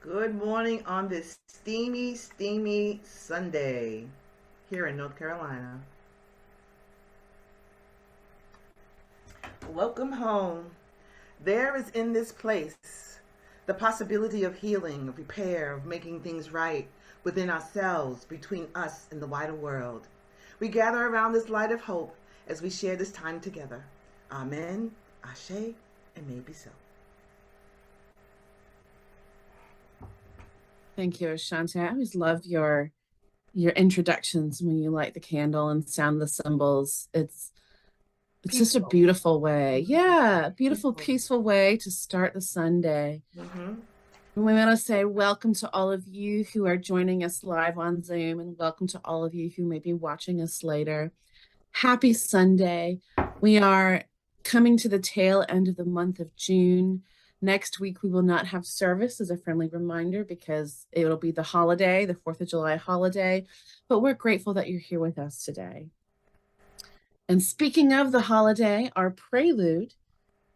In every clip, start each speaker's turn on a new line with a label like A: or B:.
A: Good morning on this steamy, steamy Sunday here in North Carolina. Welcome home. There is in this place the possibility of healing, of repair, of making things right within ourselves, between us and the wider world. We gather around this light of hope as we share this time together. Amen, Ashe, and maybe so.
B: Thank you, Ashante. I always love your introductions when you light the candle and sound the cymbals. It's just a
A: Peaceful.
B: beautiful way. Yeah, beautiful,
A: Peaceful.
B: peaceful way to start the Sunday.
A: Mm-hmm.
B: And we want to say welcome to all of you who are joining us live on Zoom, and welcome to all of you who may be watching us later. Happy Sunday. We are coming to the tail end of the month of June. Next week, we will not have service, as a friendly reminder, because it'll be the holiday, the 4th of July holiday. But we're grateful that you're here with us today. And speaking of the holiday, our prelude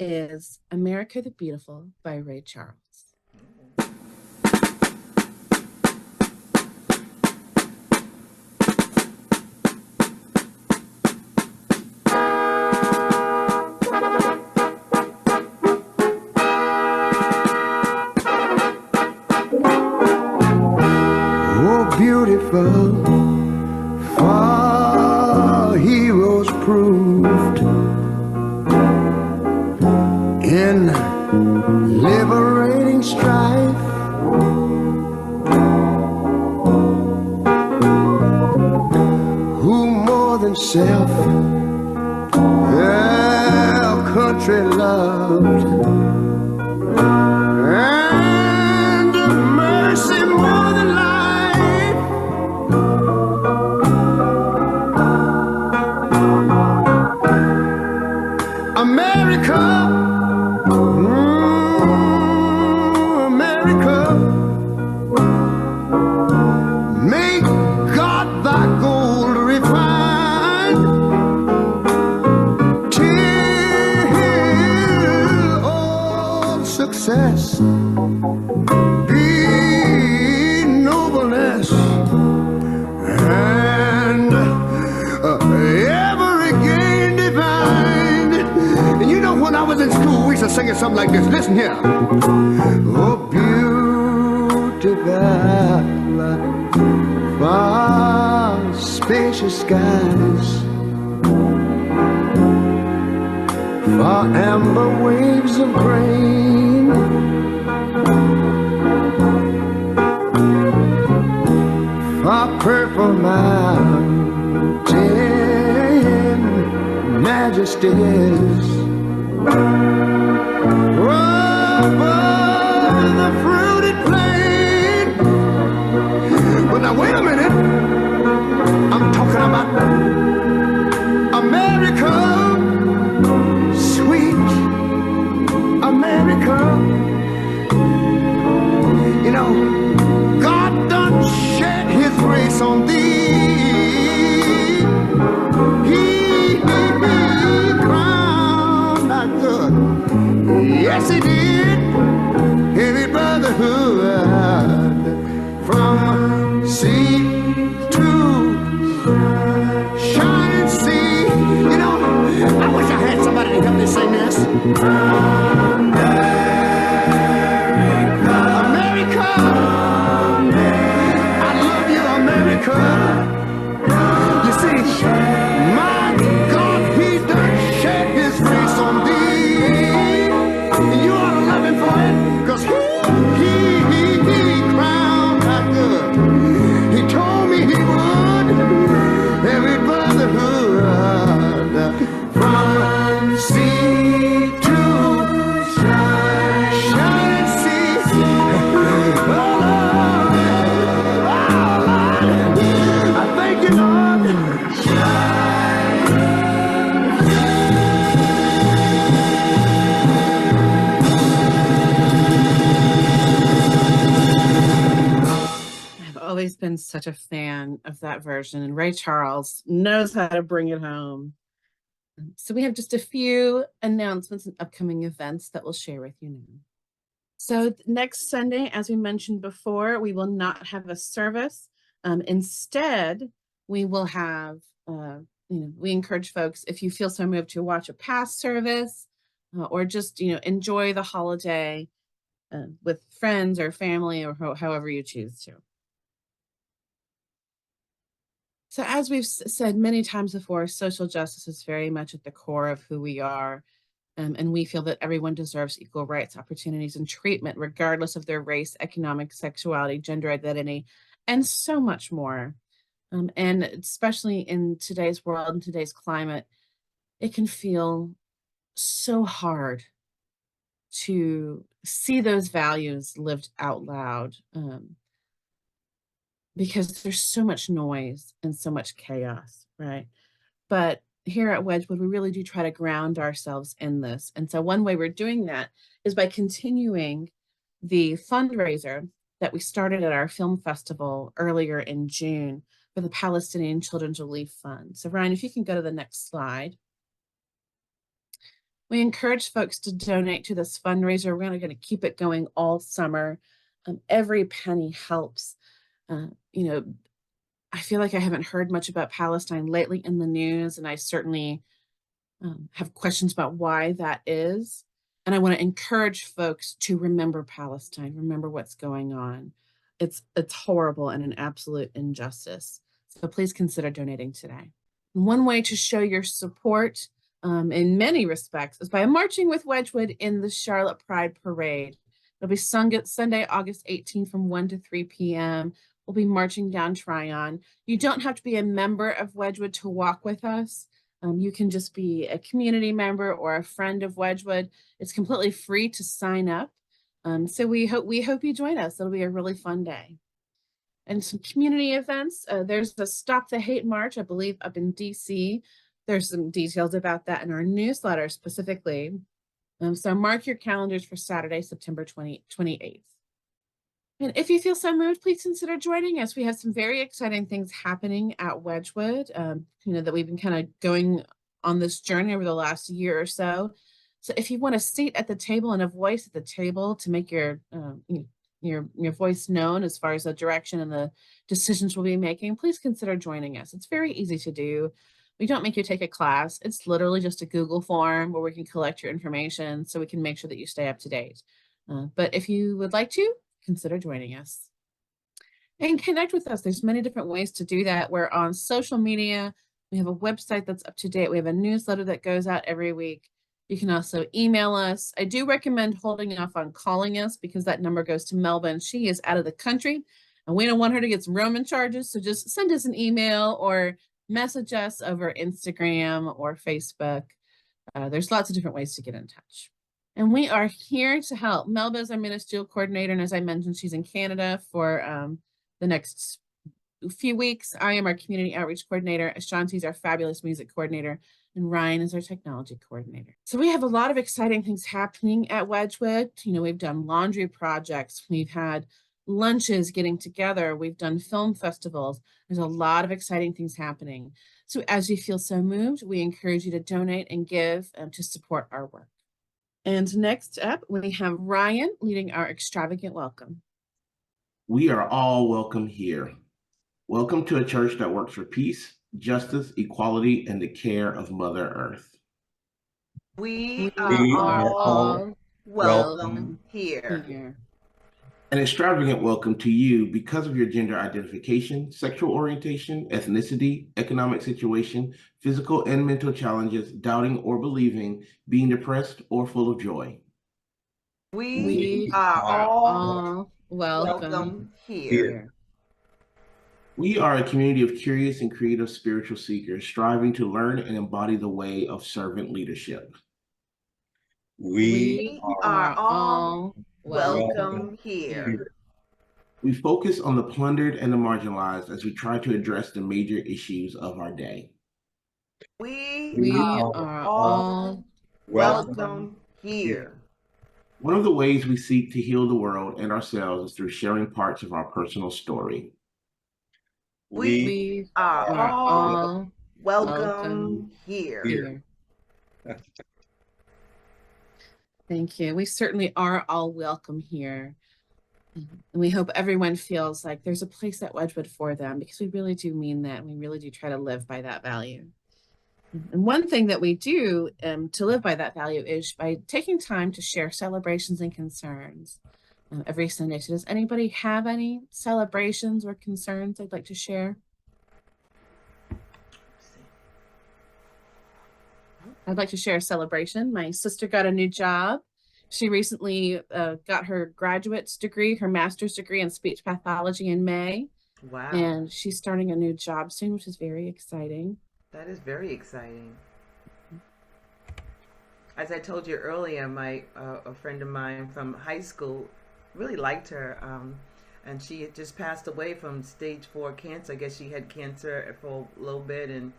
B: is America the Beautiful by Ray Charles.
C: Beautiful, far heroes proved in liberating strife. Who more than self their country loved, and mercy more than life. America, America, may God thy gold refine, till all success be nobleness, and ever again divine. And you know, when I was in school, we used to sing it something like this. Listen here. Oh, beautiful, far spacious skies, far amber waves of grain, far purple mountain majesties, over the fruited plain. But now wait a minute, I'm talking about America, sweet America. You know, God done shed his grace on thee. He crowned our good. Yes, he did. Every brotherhood from sea to shining sea. You know, I wish I had somebody to help me sing this. America, I love you, America. You see, my God, he done shed his grace on thee. And you ought to love him for it, because he crowned our good. He told me he would. Every brotherhood from sea to shining sea. Oh, Lord, I thank you, Lord.
B: I've always been such a fan of that version, and Ray Charles knows how to bring it home. So we have just a few announcements and upcoming events that we'll share with you now. So next Sunday, as we mentioned before, we will not have a service. Instead, we will have, we encourage folks, if you feel so moved, to watch a past service or just, enjoy the holiday with friends or family or however you choose to. So as we've said many times before, social justice is very much at the core of who we are. And we feel that everyone deserves equal rights, opportunities, and treatment, regardless of their race, economic, sexuality, gender identity, and so much more. And especially in today's world and today's climate, it can feel so hard to see those values lived out loud because there's so much noise and so much chaos, right? But here at Wedgwood, we really do try to ground ourselves in this. And so one way we're doing that is by continuing the fundraiser that we started at our film festival earlier in June for the Palestinian Children's Relief Fund. So Ryan, if you can go to the next slide. We encourage folks to donate to this fundraiser. We're going to keep it going all summer. Every penny helps. I feel like I haven't heard much about Palestine lately in the news, and I certainly have questions about why that is. And I want to encourage folks to remember Palestine, remember what's going on. It's horrible and an absolute injustice. So please consider donating today. And one way to show your support in many respects is by marching with Wedgwood in the Charlotte Pride Parade. It'll be Sunday, August 18th from 1 to 3 p.m. We'll be marching down Tryon. You don't have to be a member of Wedgwood to walk with us. You can just be a community member or a friend of Wedgwood. It's completely free to sign up. So we hope you join us. It'll be a really fun day. And some community events. There's the Stop the Hate March, I believe, up in DC. There's some details about that in our newsletter specifically. So mark your calendars for Saturday, September 28th. And if you feel so moved, please consider joining us. We have some very exciting things happening at Wedgwood, that we've been kind of going on this journey over the last year or so. So if you want a seat at the table and a voice at the table to make your voice known as far as the direction and the decisions we'll be making, please consider joining us. It's very easy to do. We don't make you take a class. It's literally just a Google form where we can collect your information so we can make sure that you stay up to date. But if you would like to, consider joining us and connect with us. There's many different ways to do that. We're on social media. We have a website that's up to date. We have a newsletter that goes out every week. You can also email us. I do recommend holding off on calling us because that number goes to Melba. She is out of the country and we don't want her to get some roaming charges. So just send us an email or message us over Instagram or Facebook. There's lots of different ways to get in touch. And we are here to help. Melba is our ministerial coordinator. And as I mentioned, she's in Canada for the next few weeks. I am our community outreach coordinator. Ashanti's our fabulous music coordinator. And Ryan is our technology coordinator. So we have a lot of exciting things happening at Wedgwood. We've done laundry projects. We've had lunches getting together. We've done film festivals. There's a lot of exciting things happening. So as you feel so moved, we encourage you to donate and give to support our work. And next up, we have Ryan leading our extravagant welcome.
D: We are all welcome here. Welcome to a church that works for peace, justice, equality, and the care of Mother Earth.
A: We are all welcome here.
D: An extravagant welcome to you because of your gender identification, sexual orientation, ethnicity, economic situation, physical and mental challenges, doubting or believing, being depressed or full of joy.
A: We are all welcome here.
D: We are a community of curious and creative spiritual seekers striving to learn and embody the way of servant leadership.
A: We are all welcome here.
D: We focus on the plundered and the marginalized as we try to address the major issues of our day.
A: We are all welcome here.
D: One of the ways we seek to heal the world and ourselves is through sharing parts of our personal story.
A: We are all welcome here.
B: Thank you. We certainly are all welcome here. And we hope everyone feels like there's a place at Wedgwood for them, because we really do mean that. And we really do try to live by that value. And one thing that we do to live by that value is by taking time to share celebrations and concerns every Sunday. So does anybody have any celebrations or concerns they'd like to share? I'd like to share a celebration. My sister got a new job. She recently got her graduate's degree, her master's degree in speech pathology in May.
A: Wow.
B: And she's starting a new job soon, which is very exciting.
A: That is very exciting. As I told you earlier, a friend of mine from high school really liked her, and she had just passed away from stage 4 cancer. I guess she had cancer for a little bit and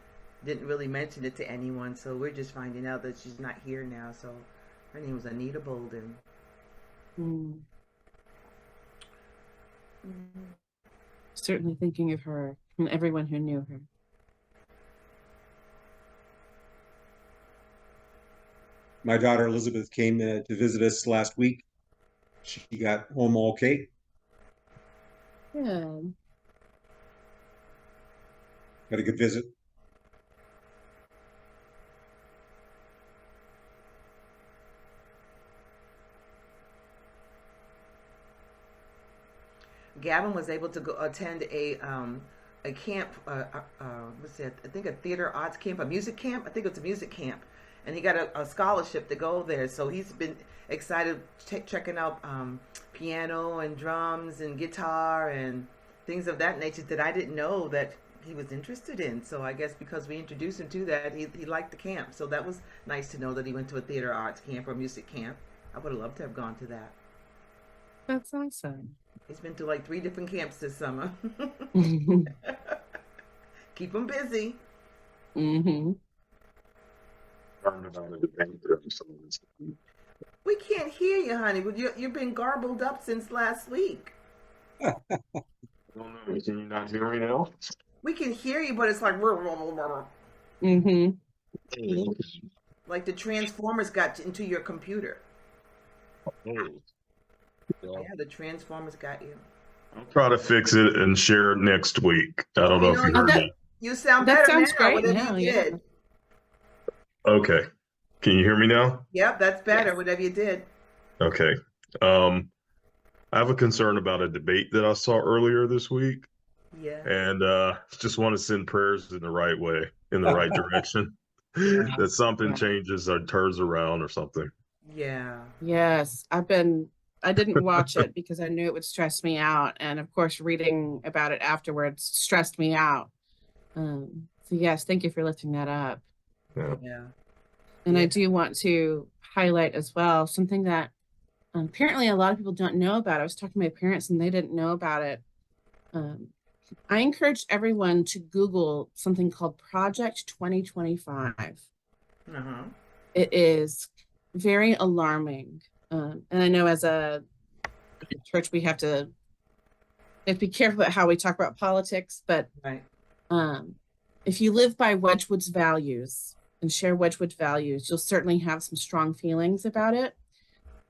A: didn't really mention it to anyone. So we're just finding out that she's not here now. So her name was Anita Bolden.
B: Certainly thinking of her and everyone who knew her.
E: My daughter Elizabeth came to visit us last week. She got home okay.
B: Yeah.
E: Had a good visit.
A: Gavin was able to go attend a camp. What's that? I think a theater arts camp, a music camp. I think it's a music camp, and he got a scholarship to go there. So he's been excited checking out piano and drums and guitar and things of that nature that I didn't know that he was interested in. So I guess because we introduced him to that, he liked the camp. So that was nice to know that he went to a theater arts camp or music camp. I would have loved to have gone to that.
B: That's awesome.
A: He's been to like 3 different camps this summer. Keep him busy.
B: Mm-hmm.
A: We can't hear you, honey. But you've been garbled up since last week.
F: I don't know. Can you not hear me now?
A: We can hear you, but it's like
B: Mm-hmm.
A: like the Transformers got into your computer.
F: Oh.
A: Yeah, the Transformers got you.
F: I'll try to fix it and share it next week. I don't know if you heard me.
A: You sound
B: That
A: better
B: sounds
A: now.
B: great
A: Whatever
B: now,
A: you
B: yeah.
A: did.
F: Okay. Can you hear me now?
A: Yep, that's better.
B: Yes.
A: Whatever you did.
F: Okay. I have a concern about a debate that I saw earlier this week,
A: Yeah.
F: and just want to send prayers in the right way, in the right direction, that something changes or turns around or something.
A: Yeah.
B: Yes, I didn't watch it because I knew it would stress me out. And of course, reading about it afterwards stressed me out. So yes, thank you for lifting that up.
A: Yeah.
B: And I do want to highlight as well something that apparently a lot of people don't know about. I was talking to my parents and they didn't know about it. I encourage everyone to Google something called Project 2025.
A: Uh-huh.
B: It is very alarming. And I know as a church, we have to be careful about how we talk about politics, but
A: Right.
B: if you live by Wedgwood's values and share Wedgwood values, you'll certainly have some strong feelings about it.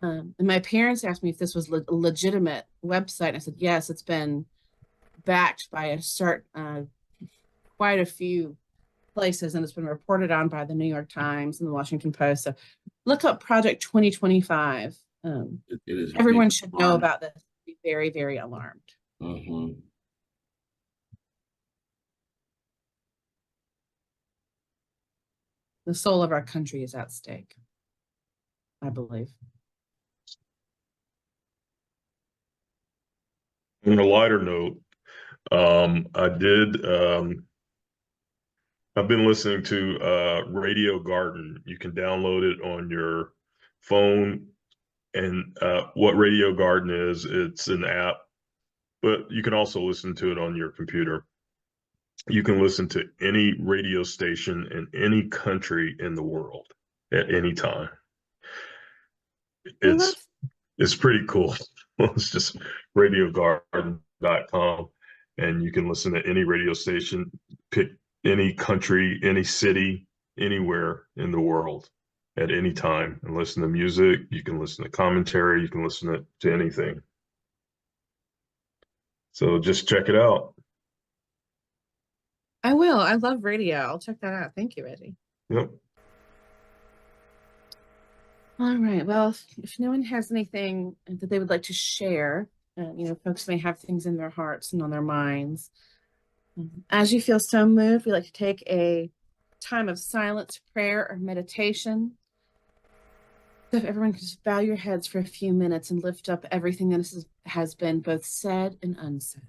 B: And my parents asked me if this was a legitimate website. And I said, yes, it's been backed by quite a few places, and it's been reported on by the New York Times and the Washington Post. So look up Project 2025. Everyone should know about this. Be very, very alarmed.
D: Mm-hmm.
B: The soul of our country is at stake, I believe.
F: On a lighter note, I've been listening to Radio Garden. You can download it on your phone. And what Radio Garden is, it's an app, but you can also listen to it on your computer. You can listen to any radio station in any country in the world at any time. It's pretty cool. It's just radiogarden.com, and you can listen to any radio station, pick any country, any city, anywhere in the world. at any time and listen to music. You can listen to commentary. You can listen to anything. So just check it out.
B: I will. I love radio. I'll check that out. Thank you, Eddie.
F: Yep.
B: All right. Well, if no one has anything that they would like to share, folks may have things in their hearts and on their minds. As you feel so moved, we like to take a time of silence, prayer, or meditation. So if everyone could just bow your heads for a few minutes and lift up everything that has been both said and unsaid.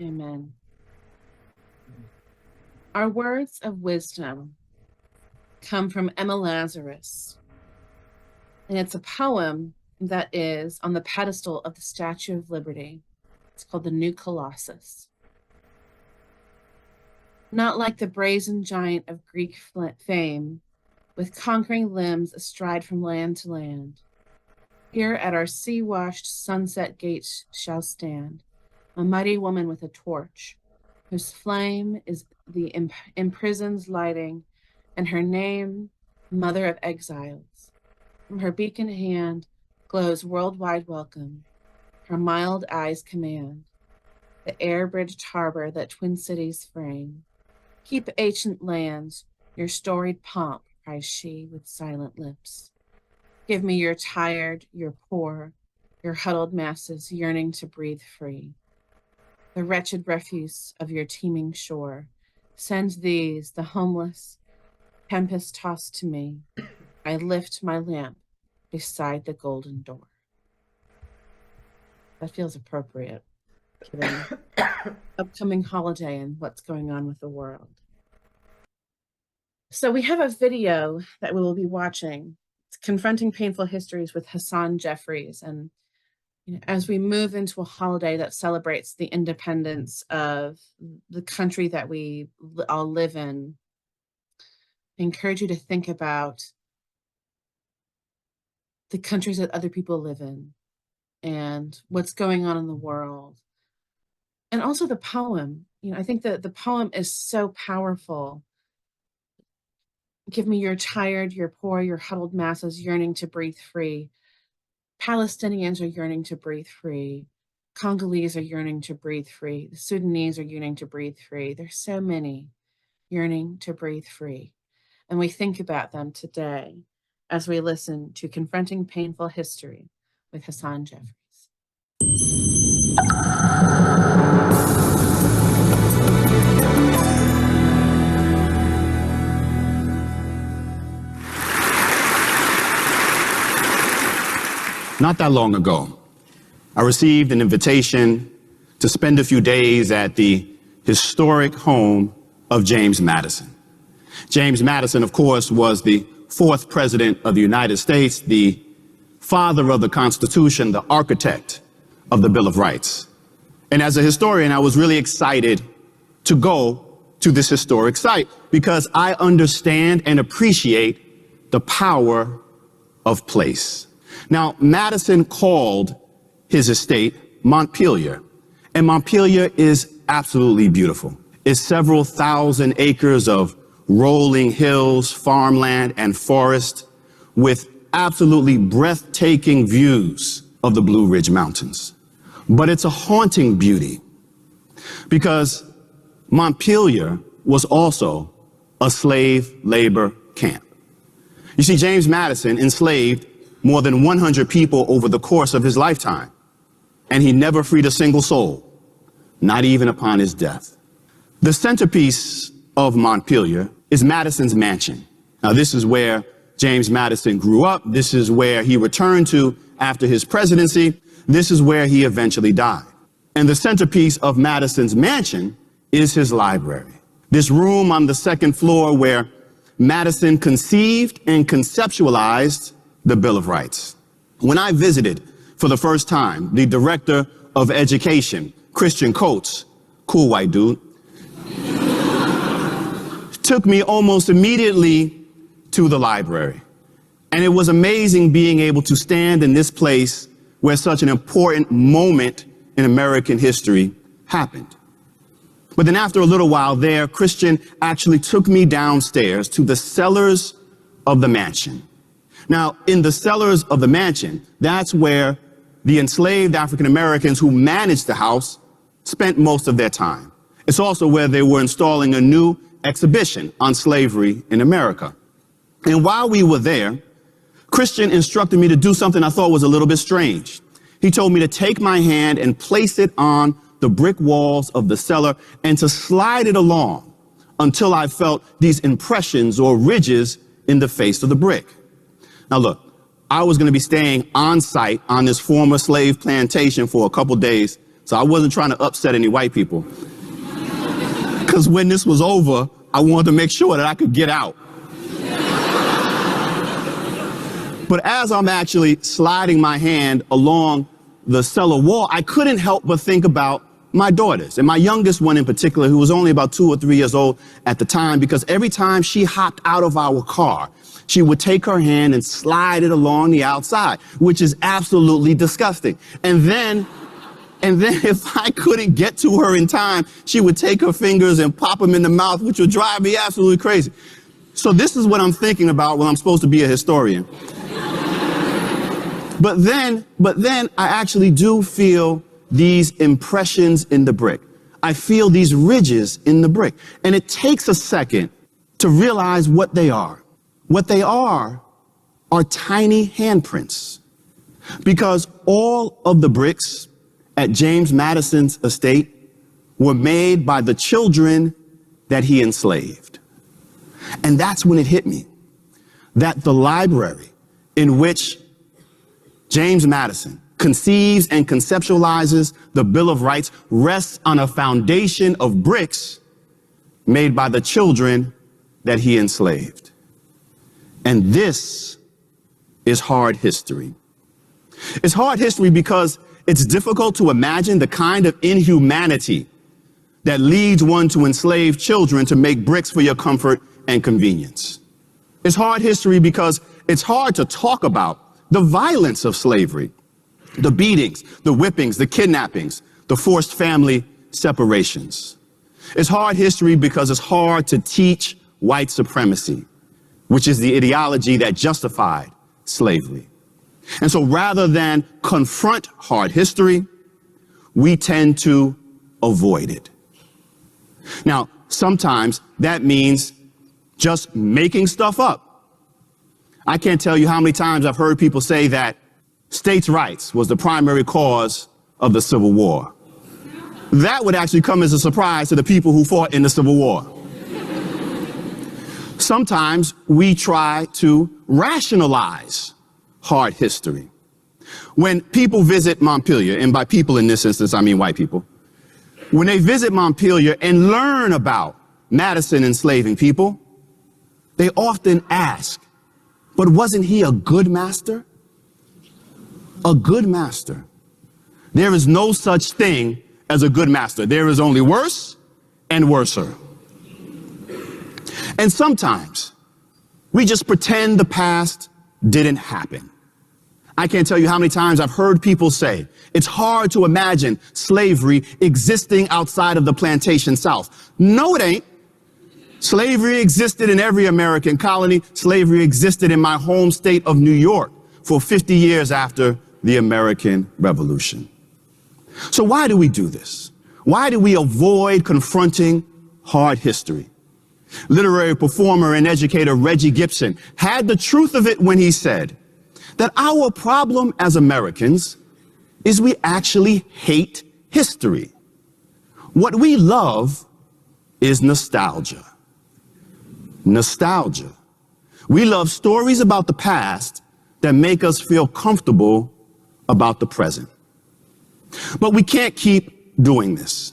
B: Amen. Our words of wisdom come from Emma Lazarus, and it's a poem that is on the pedestal of the Statue of Liberty. It's called The New Colossus. Not like the brazen giant of Greek fame, with conquering limbs astride from land to land, here at our sea-washed sunset gates shall stand a mighty woman with a torch, whose flame is the imprisoned's lighting, and her name, Mother of Exiles. From her beacon hand glows worldwide welcome, her mild eyes command the air-bridged harbor that twin cities frame. Keep ancient lands, your storied pomp, cries she with silent lips. Give me your tired, your poor, your huddled masses yearning to breathe free. The wretched refuse of your teeming shore. Send these, the homeless, tempest-tossed to me. I lift my lamp beside the golden door. That feels appropriate, given upcoming holiday and what's going on with the world. So we have a video that we will be watching. It's Confronting Painful Histories with Hasan Jefferies. And as we move into a holiday that celebrates the independence of the country that we all live in, I encourage you to think about the countries that other people live in and what's going on in the world. And also the poem. I think that the poem is so powerful. Give me your tired, your poor, your huddled masses yearning to breathe free. Palestinians are yearning to breathe free. Congolese are yearning to breathe free. The Sudanese are yearning to breathe free. There's so many yearning to breathe free. And we think about them today as we listen to Confronting Painful History with Hasan Jefferies.
G: Not that long ago, I received an invitation to spend a few days at the historic home of James Madison. James Madison, of course, was the fourth president of the United States, the father of the Constitution, the architect of the Bill of Rights. And as a historian, I was really excited to go to this historic site because I understand and appreciate the power of place. Now, Madison called his estate Montpelier, and Montpelier is absolutely beautiful. It's several thousand acres of rolling hills, farmland, and forest with absolutely breathtaking views of the Blue Ridge Mountains. But it's a haunting beauty because Montpelier was also a slave labor camp. You see, James Madison enslaved more than 100 people over the course of his lifetime, and he never freed a single soul, not even upon his death. The centerpiece of Montpelier is Madison's mansion. Now, this is where James Madison grew up. This is where he returned to after his presidency. this is where he eventually died. And the centerpiece of Madison's mansion is his library. This room on the second floor where Madison conceived and conceptualized the Bill of Rights. When I visited for the first time, the director of education, Christian Coates, cool white dude, took me almost immediately to the library. And it was amazing being able to stand in this place where such an important moment in American history happened. But then after a little while there, Christian actually took me downstairs to the cellars of the mansion. Now, in the cellars of the mansion, that's where the enslaved African Americans who managed the house spent most of their time. It's also where they were installing a new exhibition on slavery in America. And while we were there, Christian instructed me to do something I thought was a little bit strange. He told me to take my hand and place it on the brick walls of the cellar and to slide it along until I felt these impressions or ridges in the face of the brick. Now look, I was going to be staying on site on this former slave plantation for a couple days, so I wasn't trying to upset any white people. Because when this was over, I wanted to make sure that I could get out. But as I'm actually sliding my hand along the cellar wall, I couldn't help but think about my daughters, and my youngest one in particular, who was only about 2 or 3 years old at the time, because every time she hopped out of our car, she would take her hand and slide it along the outside, which is absolutely disgusting. And then if I couldn't get to her in time, she would take her fingers and pop them in the mouth, which would drive me absolutely crazy. So this is what I'm thinking about when I'm supposed to be a historian. But then I actually do feel these impressions in the brick. I feel these ridges in the brick. And it takes a second to realize what they are. What they are tiny handprints. Because all of the bricks at James Madison's estate were made by the children that he enslaved. And that's when it hit me that the library in which James Madison conceives and conceptualizes the Bill of Rights rests on a foundation of bricks made by the children that he enslaved. And this is hard history. It's hard history because it's difficult to imagine the kind of inhumanity that leads one to enslave children to make bricks for your comfort and convenience. It's hard history because it's hard to talk about the violence of slavery, the beatings, the whippings, the kidnappings, the forced family separations. It's hard history because it's hard to teach white supremacy, which is the ideology that justified slavery. And so rather than confront hard history, we tend to avoid it. Now, sometimes that means just making stuff up. I can't tell you how many times I've heard people say that states' rights was the primary cause of the Civil War. That would actually come as a surprise to the people who fought in the Civil War. Sometimes we try to rationalize hard history. When people visit Montpelier, and by people in this instance, I mean white people, when they visit Montpelier and learn about Madison enslaving people, they often ask, but wasn't he a good master? A good master. There is no such thing as a good master. There is only worse and worser. And sometimes we just pretend the past didn't happen. I can't tell you how many times I've heard people say, it's hard to imagine slavery existing outside of the plantation South. No, it ain't. Slavery existed in every American colony. Slavery existed in my home state of New York for 50 years after the American Revolution. So why do we do this? Why do we avoid confronting hard history? Literary performer and educator Reggie Gibson had the truth of it when he said that our problem as Americans is we actually hate history. What we love is nostalgia. Nostalgia. We love stories about the past that make us feel comfortable about the present. But we can't keep doing this.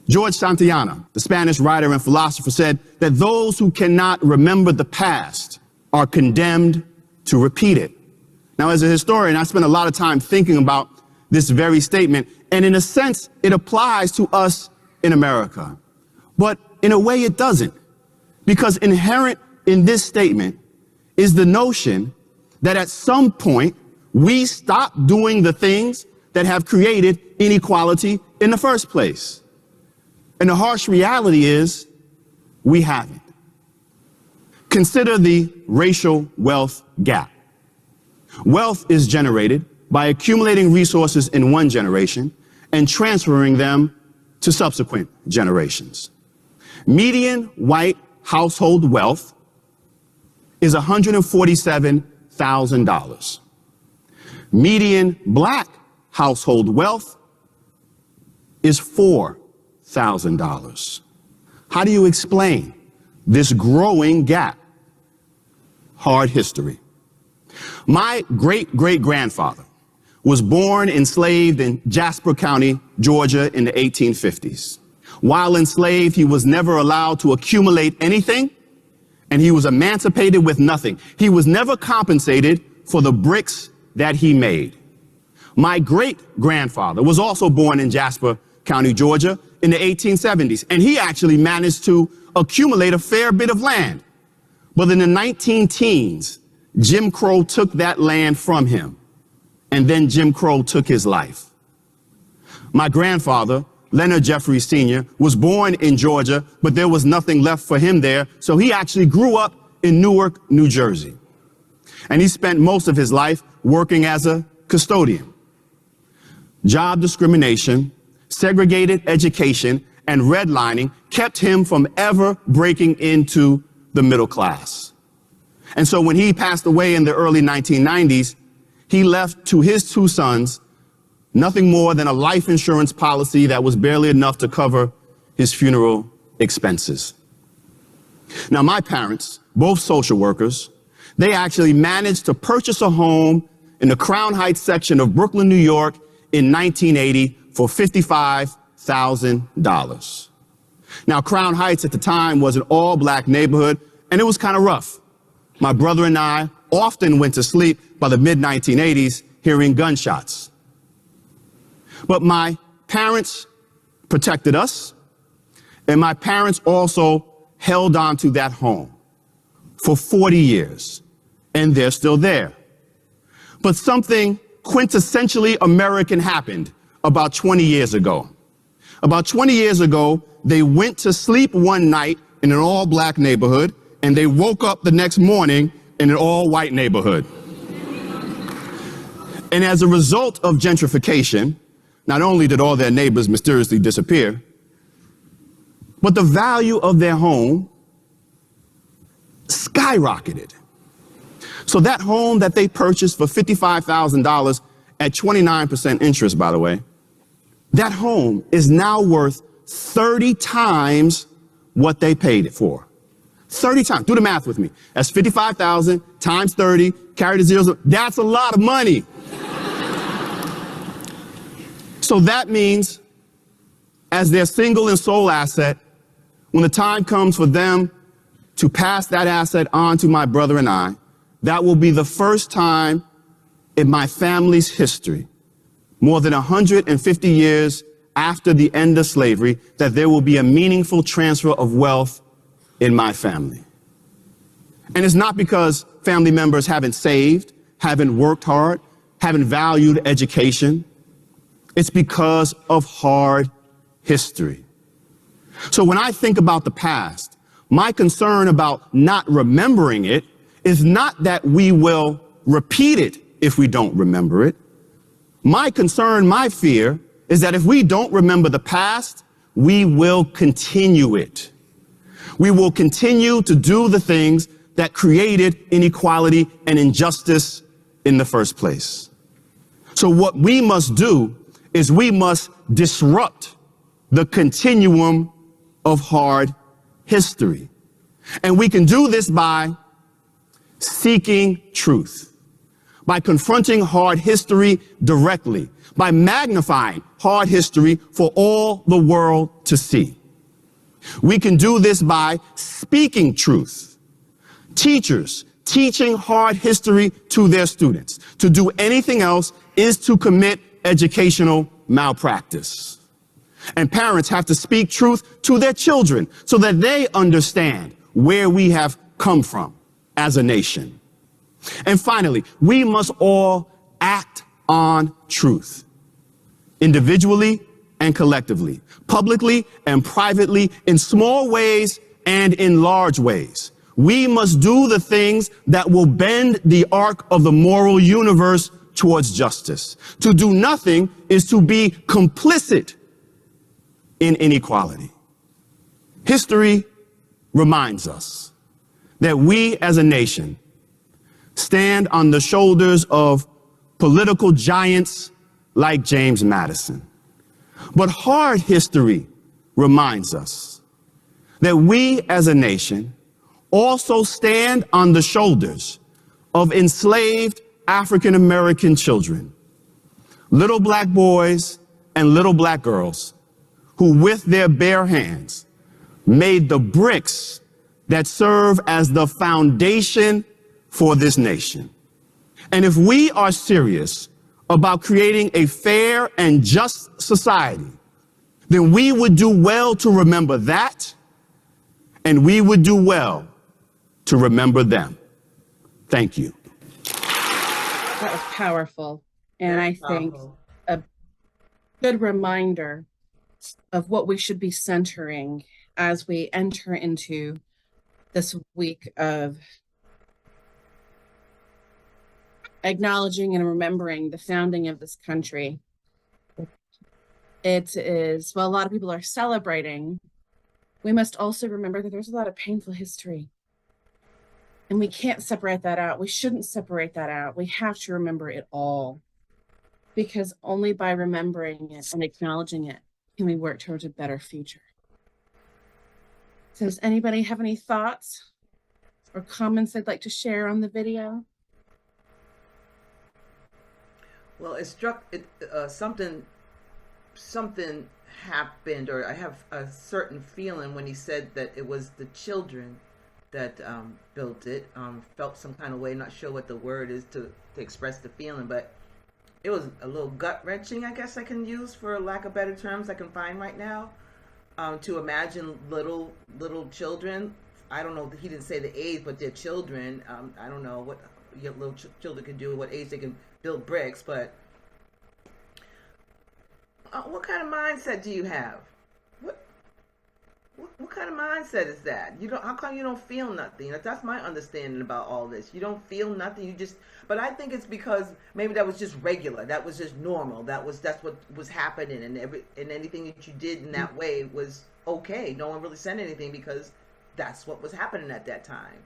G: George Santayana, the Spanish writer and philosopher, said that those who cannot remember the past are condemned to repeat it. Now, as a historian, I spent a lot of time thinking about this very statement, and in a sense, it applies to us in America. But in a way, it doesn't, because inherent in this statement is the notion that at some point, we stop doing the things that have created inequality in the first place. And the harsh reality is, we haven't. Consider the racial wealth gap. Wealth is generated by accumulating resources in one generation and transferring them to subsequent generations. Median white household wealth is $147,000. Median black household wealth is $4,000. How do you explain this growing gap? Hard history. My great-great-grandfather was born enslaved in Jasper County, Georgia in the 1850s. While enslaved, he was never allowed to accumulate anything, and he was emancipated with nothing. He was never compensated for the bricks that he made. My great-grandfather was also born in Jasper County, Georgia in the 1870s, and he actually managed to accumulate a fair bit of land. But in the 19-teens, Jim Crow took that land from him, and then Jim Crow took his life. My grandfather, Leonard Jefferies Sr., was born in Georgia, but there was nothing left for him there, so he actually grew up in Newark, New Jersey. And he spent most of his life working as a custodian. Job discrimination, segregated education, and redlining kept him from ever breaking into the middle class. And so when he passed away in the early 1990s, he left to his two sons nothing more than a life insurance policy that was barely enough to cover his funeral expenses. Now, my parents, both social workers, they actually managed to purchase a home in the Crown Heights section of Brooklyn, New York in 1980 for $55,000. Now, Crown Heights at the time was an all-black neighborhood, and it was kind of rough. My brother and I often went to sleep by the mid-1980s hearing gunshots. But my parents protected us, and my parents also held on to that home for 40 years, and they're still there. But something quintessentially American happened about 20 years ago. About 20 years ago, they went to sleep one night in an all-black neighborhood, and they woke up the next morning in an all-white neighborhood. And as a result of gentrification, not only did all their neighbors mysteriously disappear, but the value of their home skyrocketed. So that home that they purchased for $55,000 at 29% interest, by the way, that home is now worth 30 times what they paid it for. 30 times. Do the math with me. That's 55,000 times 30, carry the zeros. That's a lot of money. So that means, as their single and sole asset, when the time comes for them to pass that asset on to my brother and I, that will be the first time in my family's history, more than 150 years after the end of slavery, that there will be a meaningful transfer of wealth in my family. And it's not because family members haven't saved, haven't worked hard, haven't valued education. It's because of hard history. So when I think about the past, my concern about not remembering it is not that we will repeat it if we don't remember it. My concern, my fear, is that if we don't remember the past, we will continue it. We will continue to do the things that created inequality and injustice in the first place. So what we must do is we must disrupt the continuum of hard history. And we can do this by seeking truth, by confronting hard history directly, by magnifying hard history for all the world to see. We can do this by speaking truth. Teachers teaching hard history to their students. To do anything else is to commit educational malpractice. And parents have to speak truth to their children so that they understand where we have come from as a nation. And finally, we must all act on truth, individually and collectively, publicly and privately, in small ways and in large ways. We must do the things that will bend the arc of the moral universe towards justice. To do nothing is to be complicit in inequality. History reminds us that we as a nation stand on the shoulders of political giants like James Madison. But hard history reminds us that we as a nation also stand on the shoulders of enslaved African American children, little black boys and little black girls who with their bare hands made the bricks that serve as the foundation for this nation. And if we are serious about creating a fair and just society, then we would do well to remember that, and we would do well to remember them. Thank you.
B: That was powerful. And
A: Very
B: I think
A: powerful.
B: a good reminder of what we should be centering as we enter into this week of acknowledging and remembering the founding of this country. It is, well, a lot of people are celebrating. We must also remember that there's a lot of painful history. And we can't separate that out. We shouldn't separate that out. We have to remember it all. Because only by remembering it and acknowledging it can we work towards a better future. So does anybody have any thoughts or comments they'd like to share on the video?
A: Well, it struck it something happened, or I have a certain feeling when he said that it was the children that built it. Felt some kind of way, not sure what the word is to express the feeling, but it was a little gut wrenching, I guess I can use for lack of better terms I can find right now. To imagine little children. I don't know. He didn't say the age, but their children. I don't know what your little children can do, what age they can build bricks, but what kind of mindset do you have? What kind of mindset is that? You don't. How come you don't feel nothing? That's my understanding about all this. You don't feel nothing. You just. But I think it's because maybe that was just regular. That was just normal. That's what was happening, and anything that you did in that way was okay. No one really said anything because that's what was happening at that time.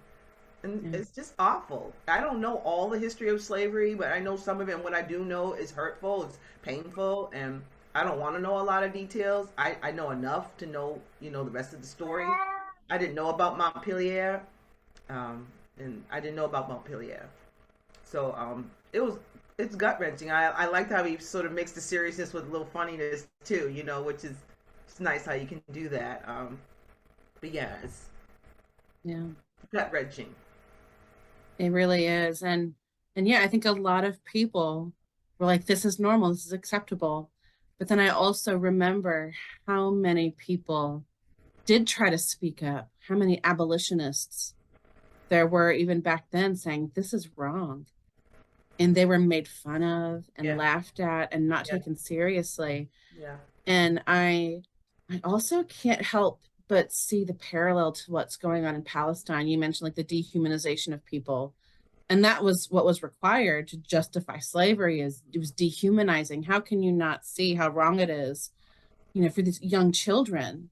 A: And it's just awful. I don't know all the history of slavery, but I know some of it. And what I do know is hurtful. It's painful, and I don't want to know a lot of details. I know enough to know, the rest of the story. I didn't know about Montpelier, and I didn't know about Montpelier. So it's gut wrenching. I liked how he sort of mixed the seriousness with a little funniness too, which is it's nice how you can do that. But yeah, it's gut wrenching.
B: It really is. And yeah, I think a lot of people were like, this is normal, this is acceptable. But then I also remember how many people did try to speak up, how many abolitionists there were even back then saying, this is wrong. And they were made fun of and laughed at and not taken seriously.
A: Yeah.
B: And I also can't help but see the parallel to what's going on in Palestine. You mentioned like the dehumanization of people. And that was what was required to justify slavery. It was dehumanizing. How can you not see how wrong it is, for these young children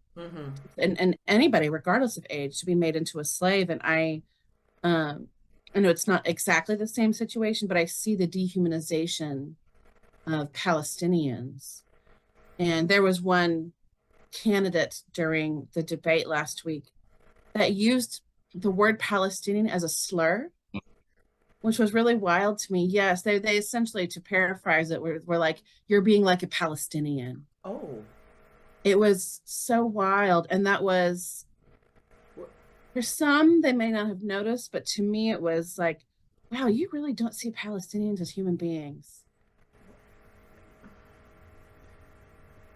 B: and anybody, regardless of age, to be made into a slave? And I know it's not exactly the same situation, but I see the dehumanization of Palestinians. And there was one candidate during the debate last week that used the word Palestinian as a slur. which was really wild to me. Yes, they essentially, to paraphrase it, were like, you're being like a Palestinian.
A: Oh,
B: It was so wild. And that was, for some, they may not have noticed, but to me, it was like, wow, you really don't see Palestinians as human beings.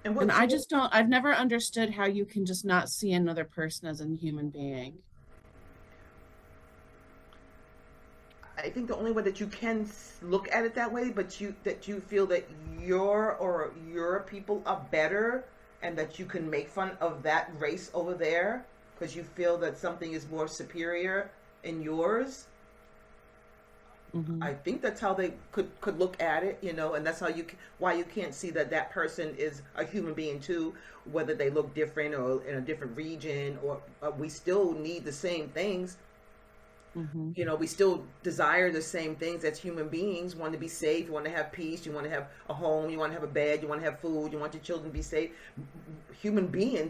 A: and
B: And
A: what?
B: I just don't, I've never understood how you can just not see another person as a human being.
A: I think the only way that you can look at it that way, but you feel that your people are better, and that you can make fun of that race over there because you feel that something is more superior in yours.
B: Mm-hmm.
A: I think that's how they could look at it, and that's how why you can't see that that person is a human being too, whether they look different or in a different region, or we still need the same things.
B: Mm-hmm.
A: We still desire the same things as human beings. Want to be safe, you want to have peace, you want to have a home, you want to have a bed, you want to have food, you want your children to be safe.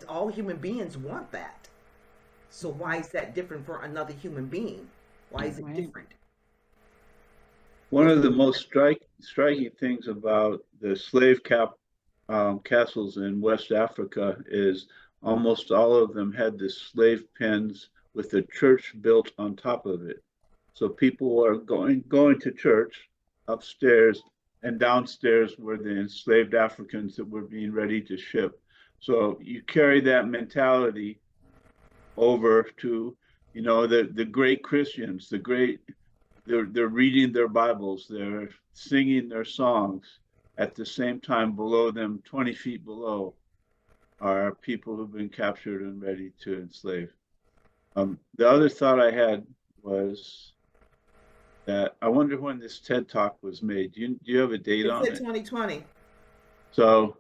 A: All human beings want that. So why is that different for another human being? Why is it
B: Right.
A: different?
H: One of the most striking things about the castles in West Africa is almost all of them had the slave pens with the church built on top of it. So people were going to church upstairs, and downstairs were the enslaved Africans that were being ready to ship. So you carry that mentality over to, the great Christians, they're reading their Bibles, they're singing their songs. At the same time, below them, 20 feet below, are people who've been captured and ready to enslave. The other thought I had was that I wonder when this TED Talk was made. Do you have a date
A: It
H: on
A: said
H: it?
A: 2020.
H: So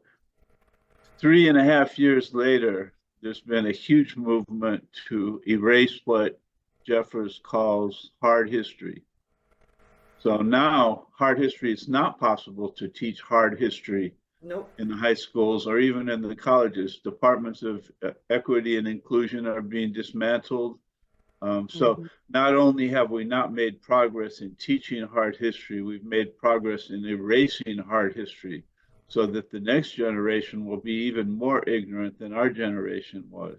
H: 3.5 years later, there's been a huge movement to erase what Jefferies calls hard history. So now hard history, it's not possible to teach hard history
A: Nope.
H: in the high schools or even in the colleges. Departments of equity and inclusion are being dismantled. So not only have we not made progress in teaching hard history, we've made progress in erasing hard history so that the next generation will be even more ignorant than our generation was.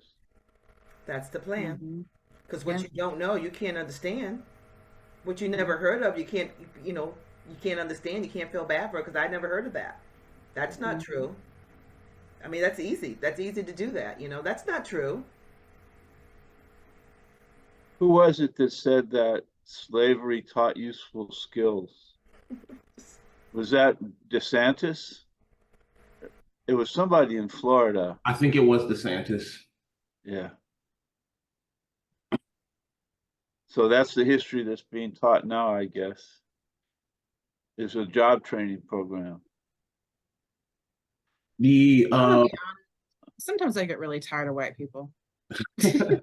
A: That's the plan.
B: Mm-hmm.
A: Because what
B: Yeah.
A: you don't know, you can't understand. What you never heard of, you can't understand. You can't feel bad for it because I never heard of that. That's not true. I mean, that's easy. That's easy to do that. That's not true.
H: Who was it that said that slavery taught useful skills? Was that DeSantis? It was somebody in Florida.
D: I think it was DeSantis.
H: Yeah. So that's the history that's being taught now, I guess. It's a job training program.
D: The
B: I'm gonna be honest. Sometimes I get really tired of white people.
D: the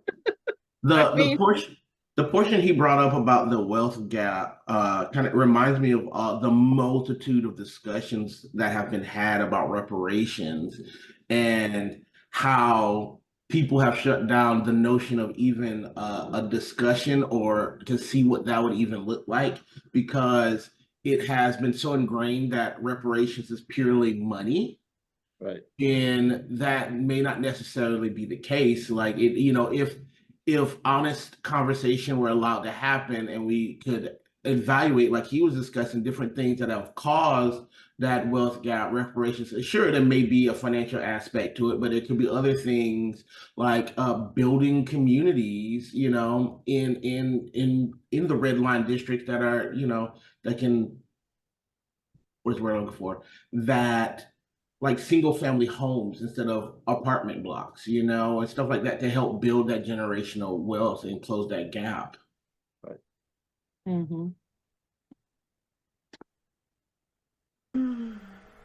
D: portion he brought up about the wealth gap kind of reminds me of the multitude of discussions that have been had about reparations and how people have shut down the notion of even a discussion or to see what that would even look like, because it has been so ingrained that reparations is purely money.
H: Right.
D: And that may not necessarily be the case. Like if honest conversation were allowed to happen and we could evaluate, like he was discussing, different things that have caused that wealth gap, reparations. Sure, there may be a financial aspect to it, but it could be other things like building communities, in the red line districts that are, that can, what's the word I'm looking for, that like single family homes instead of apartment blocks, and stuff like that to help build that generational wealth and close that gap.
H: Right.
B: Mm-hmm.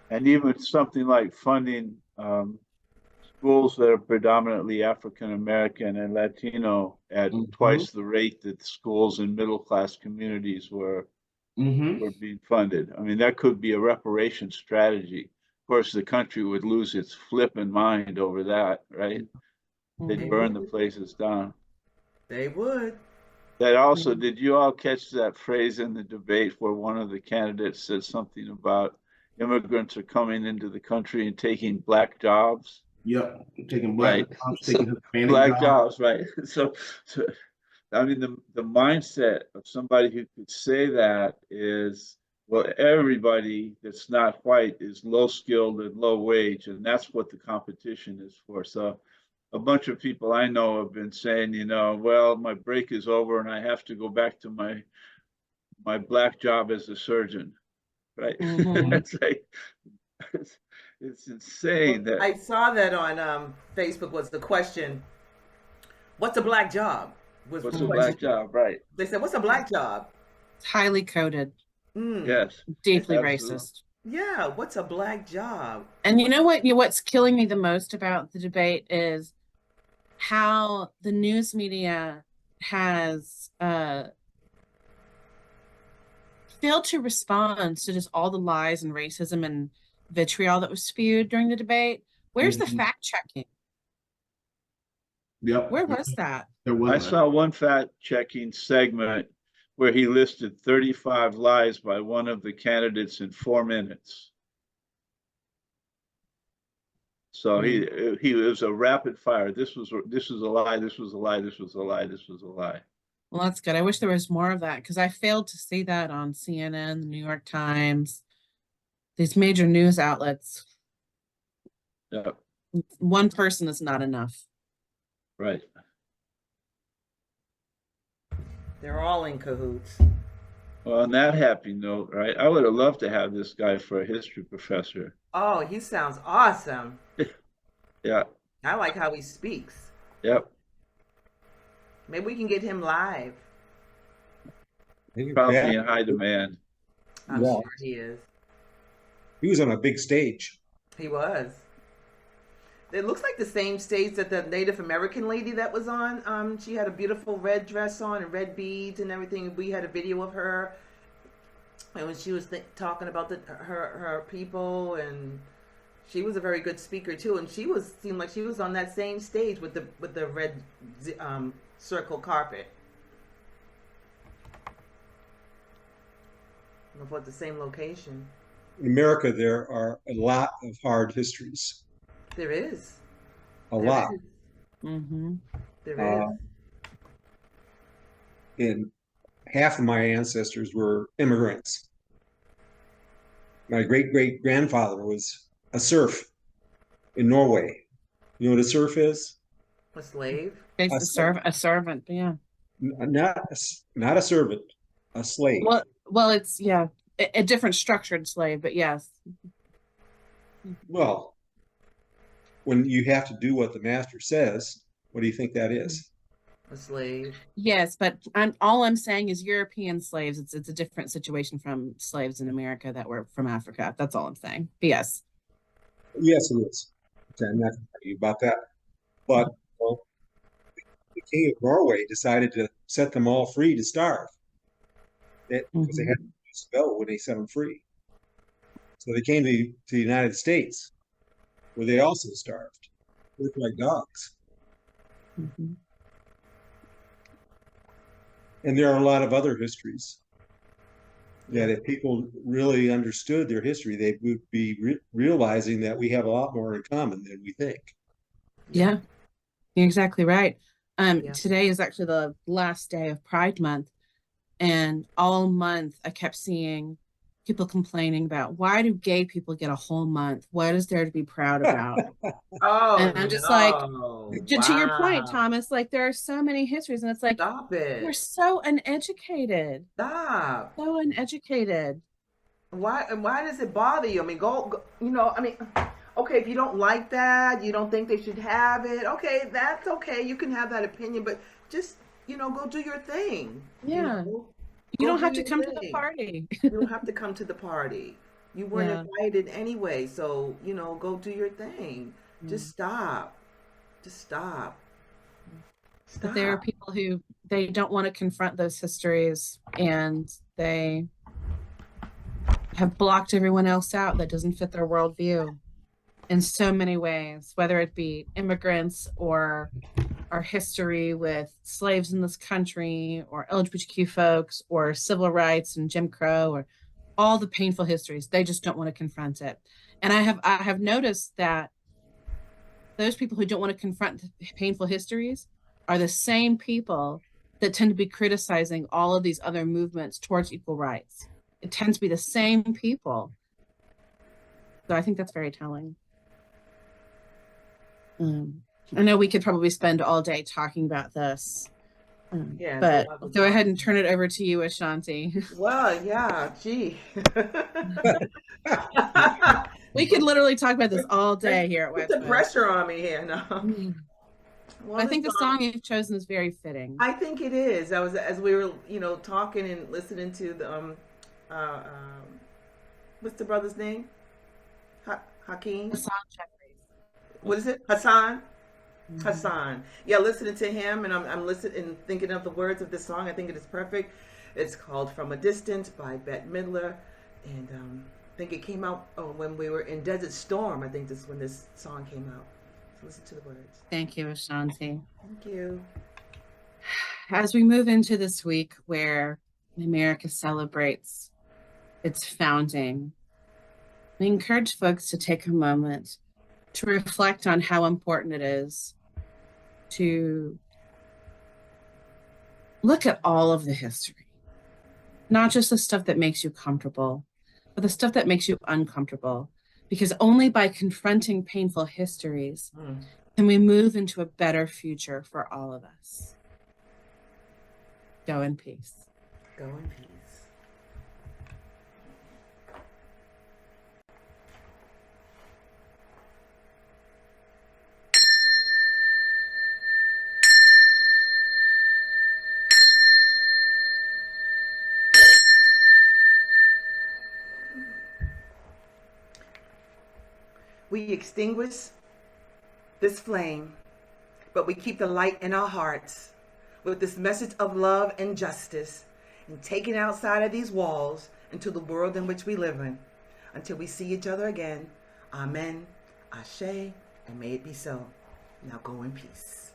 H: And even something like funding schools that are predominantly African American and Latino at twice the rate that schools in middle class communities were being funded. I mean, that could be a reparation strategy. Of course, the country would lose its flipping mind over that, right? They'd burn the places down.
A: They would.
H: That also, did you all catch that phrase in the debate where one of the candidates said something about immigrants are coming into the country and taking black jobs?
D: Yep, taking black
H: Right.
D: jobs,
H: So,
D: taking Hispanic
H: black
D: jobs.
H: jobs, right? So, I mean, the mindset of somebody who could say that is, well, everybody that's not white is low skilled and low wage, and that's what the competition is for. So a bunch of people I know have been saying, well, my break is over and I have to go back to my black job as a surgeon, right?
B: Mhm.
H: It's like it's insane that
A: I saw that on Facebook was the question, what's a black job? Was
H: what's
A: the
H: a
A: question.
H: black job, right?
A: They said, what's a black job?
B: It's highly coded,
A: Mm,
H: Yes,
B: deeply
H: absolutely.
B: racist.
A: yeah, what's a black job?
B: And you know what? What's killing me the most about the debate is how the news media has failed to respond to just all the lies and racism and vitriol that was spewed during the debate. Where's the
D: Mhm.
B: fact checking?
D: Yep.
B: Where was that?
D: There
H: I
D: was
H: saw one fact checking segment where he listed 35 lies by one of the candidates in 4 minutes. So he was a rapid fire. This was a lie. This was a lie. This was a lie. This was a lie.
B: Well, that's good. I wish there was more of that because I failed to see that on CNN, the New York Times, these major news outlets.
H: Yeah,
B: One person is not enough.
H: right.
A: They're all in cahoots.
H: Well, on that happy note, right? I would have loved to have this guy for a history professor.
A: Oh, he sounds awesome.
H: Yeah.
A: I like how he speaks.
H: Yep.
A: Maybe we can get him live.
H: Probably in high demand.
A: I'm
E: Yeah.
A: sure he is.
E: He was on a big stage.
A: He was. It looks like the same stage that the Native American lady that was on. She had a beautiful red dress on and red beads and everything. We had a video of her, and when she was talking about her people, and she was a very good speaker too. And seemed like she was on that same stage with the red circle carpet. I don't know if it's the same location.
E: In America, there are a lot of hard histories.
A: There is.
E: A lot.
B: Mm-hmm.
A: There is.
E: And half of my ancestors were immigrants. My great-great-grandfather was a serf in Norway. You know what a serf is?
A: A slave.
B: Basically, a servant. Yeah.
E: Not a servant, a slave.
B: Well, it's a different structured slave, but yes.
E: Well, when you have to do what the master says, what do you think that is?
A: A slave.
B: Yes, but all I'm saying is European slaves. It's a different situation from slaves in America that were from Africa. That's all I'm saying. But yes.
E: Yes, it is. I'm not going to argue about that. But well, the king of Norway decided to set them all free to starve. Because they had to use a spell when they set them free. So they came to the United States, where they also starved, worked like dogs.
B: Mm-hmm.
E: And there are a lot of other histories that if people really understood their history, they would be realizing that we have a lot more in common than we think.
B: Yeah, you're exactly right. Today is actually the last day of Pride Month. And all month I kept seeing people complaining about, why do gay people get a whole month? What is there to be proud about?
A: Oh,
B: and I'm just like,
A: wow.
B: to your point, Thomas, like there are so many histories, and it's like,
A: Stop it.
B: we're so uneducated.
A: Stop.
B: So uneducated.
A: Why does it bother you? I mean, go okay, if you don't like that, you don't think they should have it, okay, that's okay. You can have that opinion, but just, go do your thing.
B: Yeah. You don't have to come to the party.
A: You don't have to come to the party. You weren't invited anyway, so, go do your thing. Just stop. Just stop.
B: But there are people who, they don't want to confront those histories, and they have blocked everyone else out that doesn't fit their worldview in so many ways, whether it be immigrants or our history with slaves in this country, or LGBTQ folks, or civil rights and Jim Crow, or all the painful histories. They just don't want to confront it. And I have noticed that those people who don't want to confront the painful histories are the same people that tend to be criticizing all of these other movements towards equal rights. It tends to be the same people. So I think that's very telling. I know we could probably spend all day talking about this,
A: Yeah,
B: but
A: so
B: I'll go ahead and turn it over to you, Ashanti.
A: well, yeah, gee.
B: We could literally talk about this all day here at
A: Put the
B: Wedgwood.
A: pressure on me here. No. Well,
B: I think the song you've chosen is very fitting.
A: I think it is. I was as we were, talking and listening to the what's the brother's name? Hakeem.
B: Hasan Jefferies.
A: What is it? Hasan.
B: Mhm.
A: Hasan. Yeah, listening to him, and I'm listening and thinking of the words of this song. I think it is perfect. It's called "From a Distance" by Bette Midler, and I think it came out when we were in Desert Storm. I think this when this song came out. So listen to the words.
B: Thank you, Ashanti.
A: Thank you.
B: As we move into this week where America celebrates its founding, we encourage folks to take a moment to reflect on how important it is to look at all of the history, not just the stuff that makes you comfortable, but the stuff that makes you uncomfortable. Because only by confronting painful histories can we move into a better future for all of us. Go in peace.
A: Go in peace. We extinguish this flame, but we keep the light in our hearts with this message of love and justice, and taking outside of these walls into the world in which we live in, until we see each other again. Amen, Ashe, and may it be so. Now go in peace.